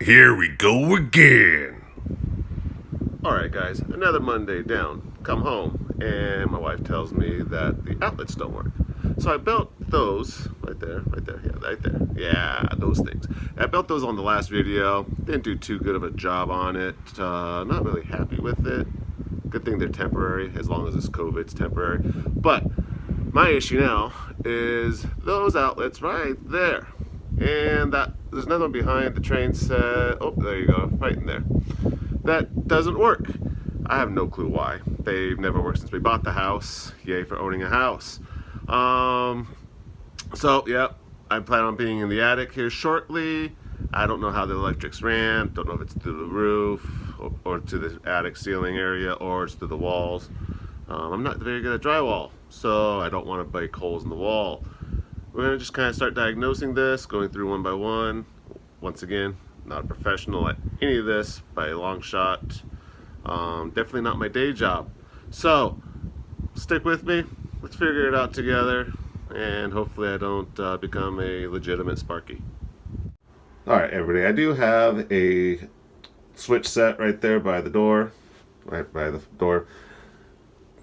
Here we go again. Alright guys, another Monday down. Come home and my wife tells me that the outlets don't work. So I built those right there, yeah, those things. I built those on the last video. Didn't do too good of a job on it. Not really happy with it. Good thing they're temporary, as long as it's COVID, it's temporary. But my issue now is those outlets right there. And there's another one behind the train set. Oh, there you go, right in there. That doesn't work. I have no clue why. They've never worked since we bought the house. Yay for owning a house. So yeah, I plan on being in the attic here shortly. I don't know how the electrics ran. Don't know if it's through the roof or to the attic ceiling area or it's through the walls. I'm not very good at drywall, so I don't want to break holes in the wall. We're gonna just kind of start diagnosing this, going through one by one. Once again, not a professional at any of this by a long shot. Definitely not my day job. So stick with me. Let's figure it out together, and hopefully I don't become a legitimate Sparky. All right, everybody. I do have a switch set right there by the door. Right by the door.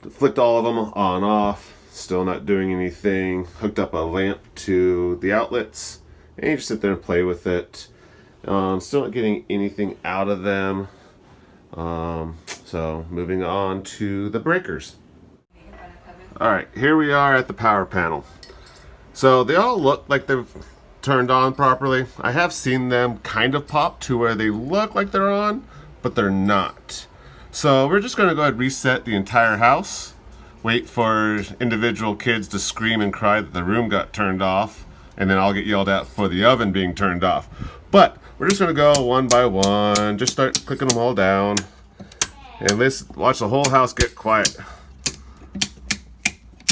Flicked all of them on off. Still not doing anything. Hooked up a lamp to the outlets, and you just sit there and play with it. Still not getting anything out of them. So moving on to the breakers. Alright, here we are at the power panel. So they all look like they've turned on properly. I have seen them kind of pop to where they look like they're on, but they're not. So we're just going to go ahead and reset the entire house. Wait for individual kids to scream and cry that the room got turned off, and then I'll get yelled at for the oven being turned off. But we're just going to go one by one, just start clicking them all down, and let's watch the whole house get quiet.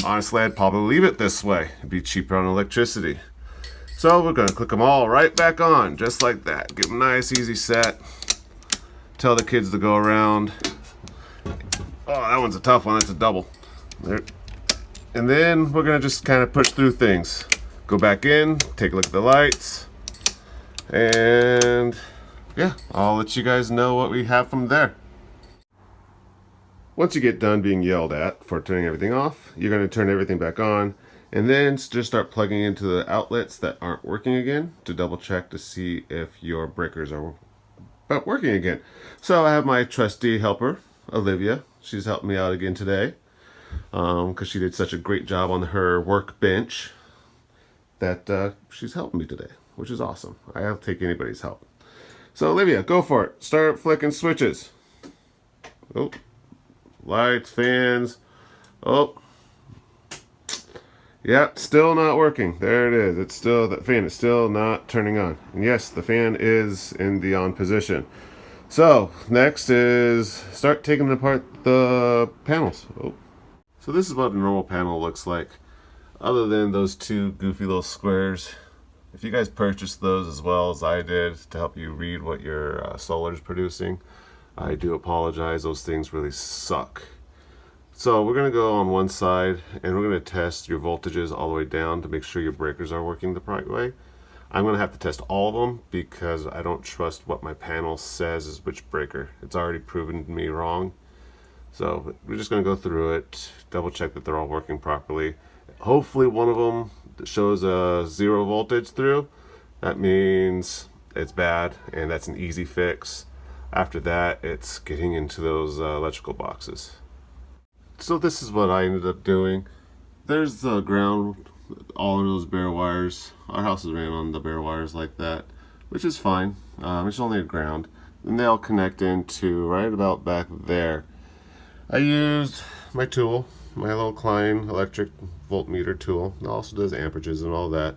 Honestly, I'd probably leave it this way. It'd be cheaper on electricity. So we're going to click them all right back on, just like that. Give them a nice, easy set. Tell the kids to go around. Oh, that one's a tough one. That's a double. There. And then we're going to just kind of push through things. Go back in, take a look at the lights. And yeah, I'll let you guys know what we have from there. Once you get done being yelled at for turning everything off, you're going to turn everything back on and then just start plugging into the outlets that aren't working again to double check to see if your breakers are working again. So I have my trusty helper, Olivia. She's helped me out again today because she did such a great job on her workbench that she's helped me today, which is awesome. I'll take anybody's help. So Olivia, go for it. Start flicking switches. Oh. Lights, fans. Oh. Yep, still not working. There it is. It's still, the fan is still not turning on. And yes, the fan is in the on position. So, next is start taking apart the panels. Oh. So this is what a normal panel looks like, other than those two goofy little squares. If you guys purchased those as well as I did to help you read what your solar is producing, I do apologize, those things really suck. So we're going to go on one side and we're going to test your voltages all the way down to make sure your breakers are working the right way. I'm going to have to test all of them because I don't trust what my panel says is which breaker. It's already proven me wrong. So we're just going to go through it, double check that they're all working properly. Hopefully one of them shows a 0 voltage through. That means it's bad and that's an easy fix. After that, it's getting into those electrical boxes. So this is what I ended up doing. There's the ground, all of those bare wires. Our house is ran on the bare wires like that, which is fine. It's only a ground. And they all connect into right about back there. I used my tool, my little Klein electric voltmeter tool. It also does amperages and all that.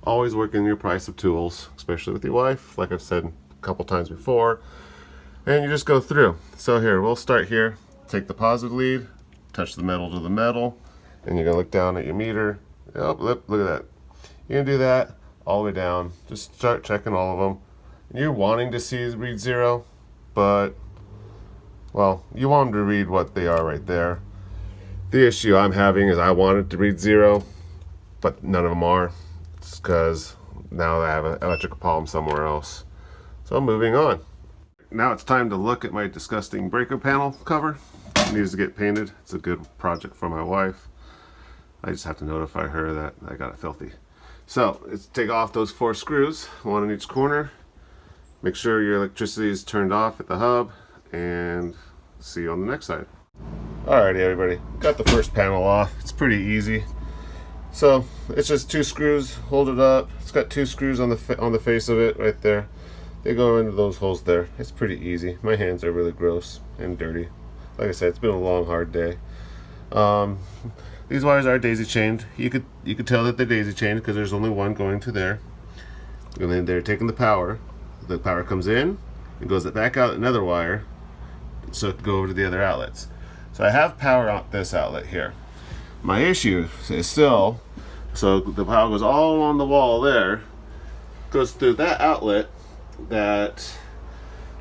Always work in your price of tools, especially with your wife, like I've said a couple times before. And you just go through. So here, we'll start here. Take the positive lead, touch the metal to the metal, and you're gonna look down at your meter. Oh, look at that. You're gonna do that all the way down. Just start checking all of them. And you're wanting to see read 0, but, well, you want them to read what they are right there. The issue I'm having is I want it to read 0, but none of them are. It's because now I have an electrical problem somewhere else. So moving on. Now it's time to look at my disgusting breaker panel cover. It needs to get painted. It's a good project for my wife. I just have to notify her that I got it filthy. So let's take off those 4 screws, 1 in each corner. Make sure your electricity is turned off at the hub, and see you on the next side. Alrighty everybody, got the first panel off. It's pretty easy. So it's just 2 screws, hold it up. It's got 2 screws on the face of it right there. They go into those holes there. It's pretty easy. My hands are really gross and dirty. Like I said, it's been a long, hard day. These wires are daisy chained. You could tell that they're daisy chained because there's only one going to there. And then they're taking the power. The power comes in and goes back out another wire, so it can go over to the other outlets. So I have power on this outlet here. My issue is still, so the power goes all along the wall there, goes through that outlet that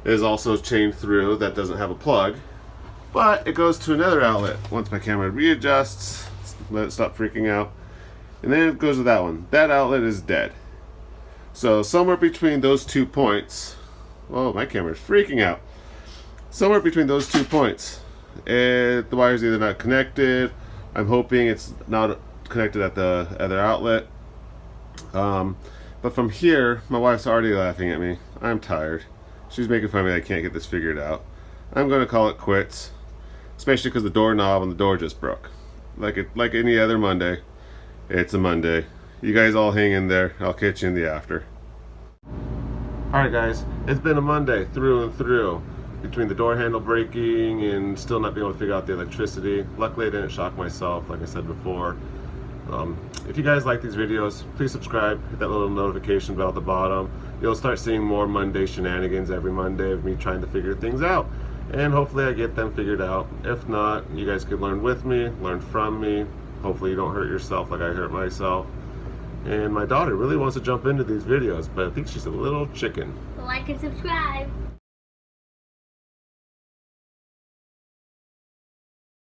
is also chained through, that doesn't have a plug, but it goes to another outlet once my camera readjusts, let it stop freaking out, and then it goes to that one. That outlet is dead. So somewhere between those 2 points, whoa, my camera's freaking out. Somewhere between those 2 points, the wire's either not connected. I'm hoping it's not connected at the other outlet. But from here, my wife's already laughing at me. I'm tired. She's making fun of me. I can't get this figured out. I'm gonna call it quits, especially because the doorknob on the door just broke. Like any other Monday, it's a Monday. You guys all hang in there. I'll catch you in the after. Alright guys, it's been a Monday through and through. Between the door handle breaking and still not being able to figure out the electricity. Luckily I didn't shock myself, like I said before. If you guys like these videos, please subscribe, hit that little notification bell at the bottom. You'll start seeing more Monday shenanigans every Monday of me trying to figure things out. And hopefully I get them figured out. If not, you guys could learn with me, learn from me. Hopefully you don't hurt yourself like I hurt myself. And my daughter really wants to jump into these videos, but I think she's a little chicken. Like and subscribe.